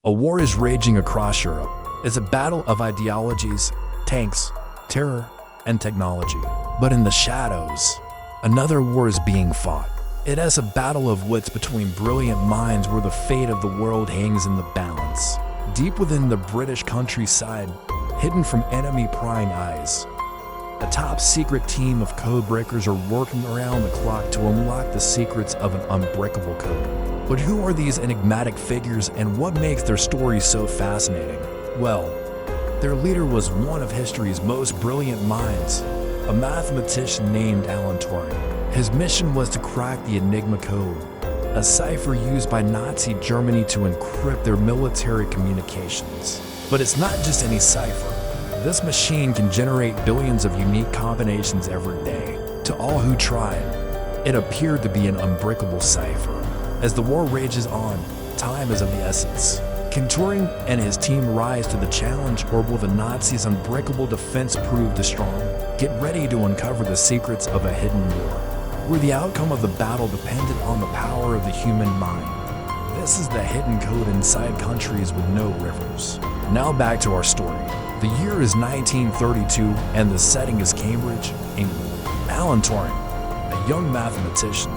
A war is raging across Europe. It's a battle of ideologies, tanks, terror, and technology. But in the shadows, another war is being fought. It is a battle of wits between brilliant minds where the fate of the world hangs in the balance. Deep within the British countryside, hidden from enemy prying eyes, a top-secret team of codebreakers are working around the clock to unlock the secrets of an unbreakable code. But who are these enigmatic figures and what makes their stories so fascinating? Well, their leader was one of history's most brilliant minds, a mathematician named Alan Turing. His mission was to crack the Enigma code, a cipher used by Nazi Germany to encrypt their military communications. But it's not just any cipher. This machine can generate billions of unique combinations every day. To all who tried, it appeared to be an unbreakable cipher. As the war rages on, time is of the essence. Can Turing and his team rise to the challenge, or will the Nazis' unbreakable defense prove too strong? Get ready to uncover the secrets of a hidden war, where the outcome of the battle depended on the power of the human mind. This is the hidden code inside countries with no rivers. Now back to our story. The year is 1932 and the setting is Cambridge, England. Alan Turing, a young mathematician,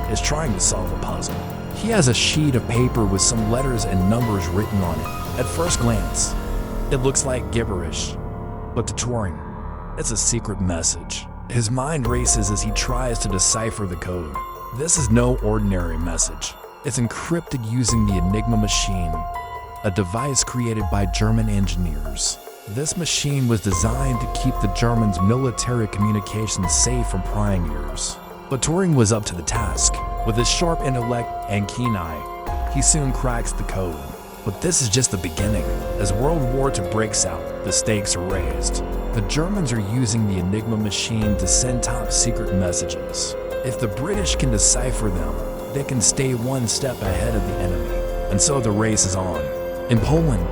is trying to solve a puzzle. He has a sheet of paper with some letters and numbers written on it. At first glance, it looks like gibberish, but to Turing, it's a secret message. His mind races as he tries to decipher the code. This is no ordinary message. It's encrypted using the Enigma machine, a device created by German engineers. This machine was designed to keep the Germans' military communications safe from prying ears. But Turing was up to the task. With his sharp intellect and keen eye, he soon cracks the code. But this is just the beginning. As World War II breaks out, the stakes are raised. The Germans are using the Enigma machine to send top-secret messages. If the British can decipher them, they can stay one step ahead of the enemy. And so the race is on. In Poland,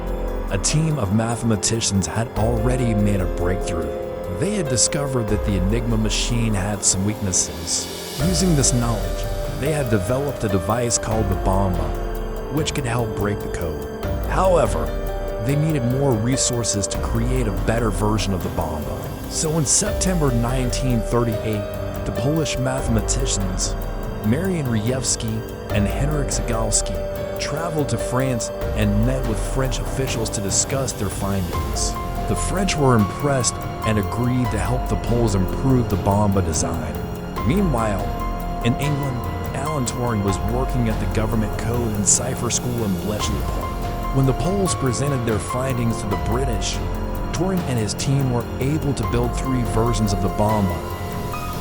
a team of mathematicians had already made a breakthrough. They had discovered that the Enigma machine had some weaknesses. Using this knowledge, they had developed a device called the bomba, which could help break the code. However, they needed more resources to create a better version of the bomba. So in September 1938, the Polish mathematicians Marian Rejewski and Henryk Zagalski traveled to France and met with French officials to discuss their findings. The French were impressed and agreed to help the Poles improve the bomba design. Meanwhile, in England, Alan Turing was working at the government code and cipher school in Bletchley Park. When the Poles presented their findings to the British, Turing and his team were able to build 3 versions of the bomba,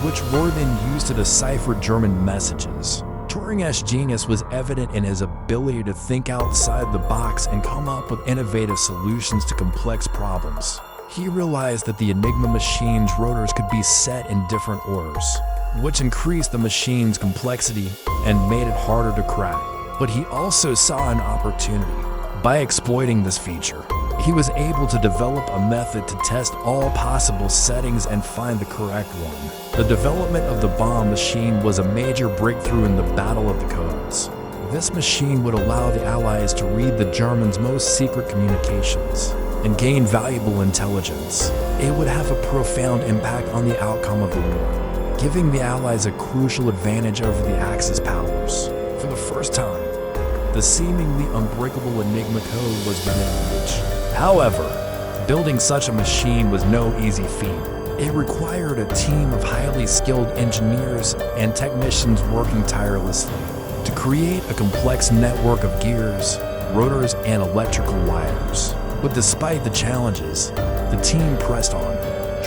which were then used to decipher German messages. Turing's genius was evident in his ability to think outside the box and come up with innovative solutions to complex problems. He realized that the Enigma machine's rotors could be set in different orders, which increased the machine's complexity and made it harder to crack. But he also saw an opportunity. By exploiting this feature, he was able to develop a method to test all possible settings and find the correct one. The development of the bomb machine was a major breakthrough in the Battle of the Codes. This machine would allow the Allies to read the Germans' most secret communications and gain valuable intelligence. It would have a profound impact on the outcome of the war, giving the Allies a crucial advantage over the Axis powers. For the first time, the seemingly unbreakable Enigma code was within reach. However, building such a machine was no easy feat. It required a team of highly skilled engineers and technicians working tirelessly to create a complex network of gears, rotors, and electrical wires. But despite the challenges, the team pressed on,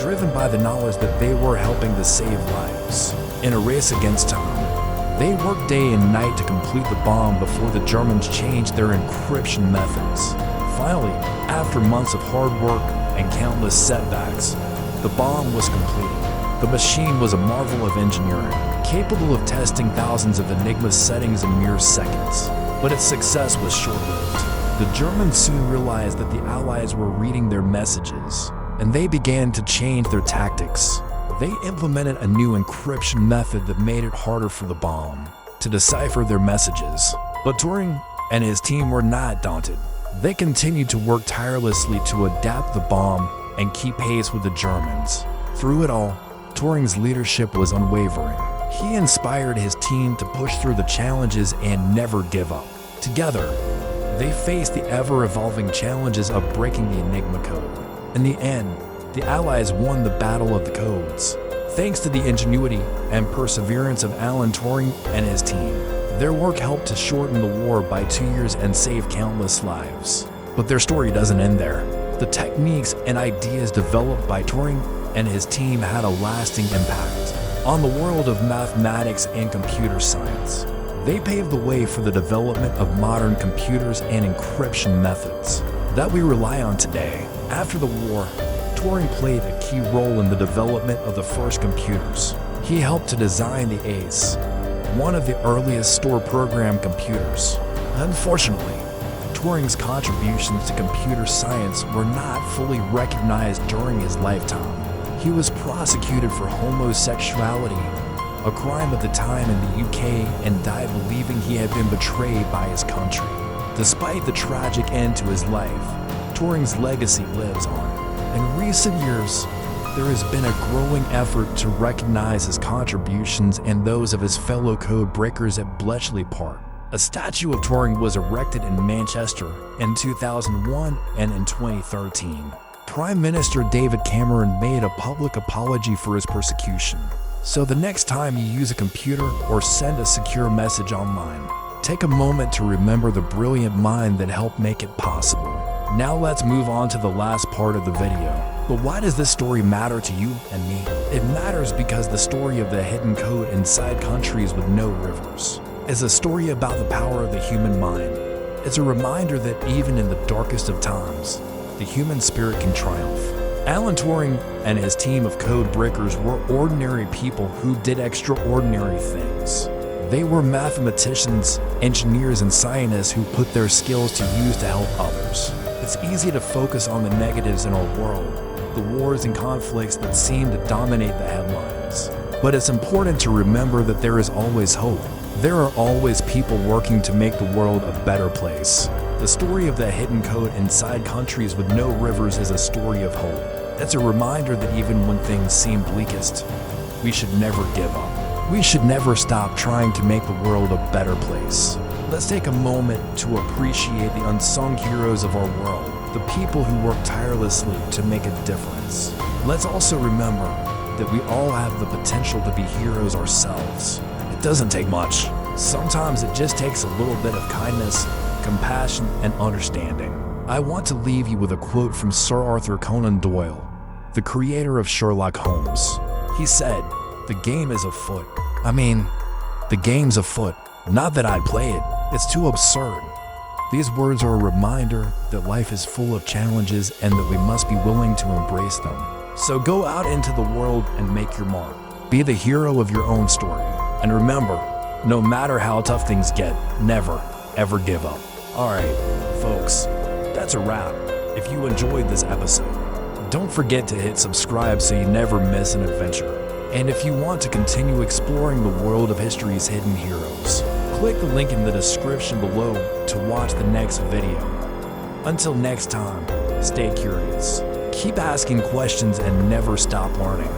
driven by the knowledge that they were helping to save lives. In a race against time, they worked day and night to complete the bomb before the Germans changed their encryption methods. Finally, after months of hard work and countless setbacks, the bomb was completed. The machine was a marvel of engineering, capable of testing thousands of Enigma settings in mere seconds. But its success was short-lived. The Germans soon realized that the Allies were reading their messages, and they began to change their tactics. They implemented a new encryption method that made it harder for the bomb to decipher their messages. But Turing and his team were not daunted. They continued to work tirelessly to adapt the bomb and keep pace with the Germans. Through it all, Turing's leadership was unwavering. He inspired his team to push through the challenges and never give up. Together, they faced the ever-evolving challenges of breaking the Enigma code. In the end, the Allies won the Battle of the Codes. Thanks to the ingenuity and perseverance of Alan Turing and his team, their work helped to shorten the war by 2 years and save countless lives. But their story doesn't end there. The techniques and ideas developed by Turing and his team had a lasting impact on the world of mathematics and computer science. They paved the way for the development of modern computers and encryption methods that we rely on today. After the war, Turing played a key role in the development of the first computers. He helped to design the ACE, one of the earliest store program computers. Unfortunately, Turing's contributions to computer science were not fully recognized during his lifetime. He was prosecuted for homosexuality, a crime at the time in the UK, and died believing he had been betrayed by his country. Despite the tragic end to his life, Turing's legacy lives on. In recent years, there has been a growing effort to recognize his contributions and those of his fellow code breakers at Bletchley Park. A statue of Turing was erected in Manchester in 2001 and in 2013. Prime Minister David Cameron made a public apology for his persecution. So the next time you use a computer or send a secure message online, take a moment to remember the brilliant mind that helped make it possible. Now let's move on to the last part of the video. But why does this story matter to you and me? It matters because the story of the hidden code inside countries with no rivers is a story about the power of the human mind. It's a reminder that even in the darkest of times, the human spirit can triumph. Alan Turing and his team of code breakers were ordinary people who did extraordinary things. They were mathematicians, engineers, and scientists who put their skills to use to help others. It's easy to focus on the negatives in our world, the wars and conflicts that seem to dominate the headlines. But it's important to remember that there is always hope. There are always people working to make the world a better place. The story of the hidden code inside countries with no rivers is a story of hope. It's a reminder that even when things seem bleakest, we should never give up. We should never stop trying to make the world a better place. Let's take a moment to appreciate the unsung heroes of our world, the people who work tirelessly to make a difference. Let's also remember that we all have the potential to be heroes ourselves. It doesn't take much. Sometimes it just takes a little bit of kindness, compassion, and understanding. I want to leave you with a quote from Sir Arthur Conan Doyle, the creator of Sherlock Holmes. He said, "The game is afoot." The game's afoot. Not that I'd play it. It's too absurd. These words are a reminder that life is full of challenges and that we must be willing to embrace them. So go out into the world and make your mark. Be the hero of your own story. And remember, no matter how tough things get, never, ever give up. Alright, folks, that's a wrap. If you enjoyed this episode, don't forget to hit subscribe so you never miss an adventure. And if you want to continue exploring the world of history's hidden heroes, click the link in the description below to watch the next video. Until next time, stay curious, keep asking questions, and never stop learning.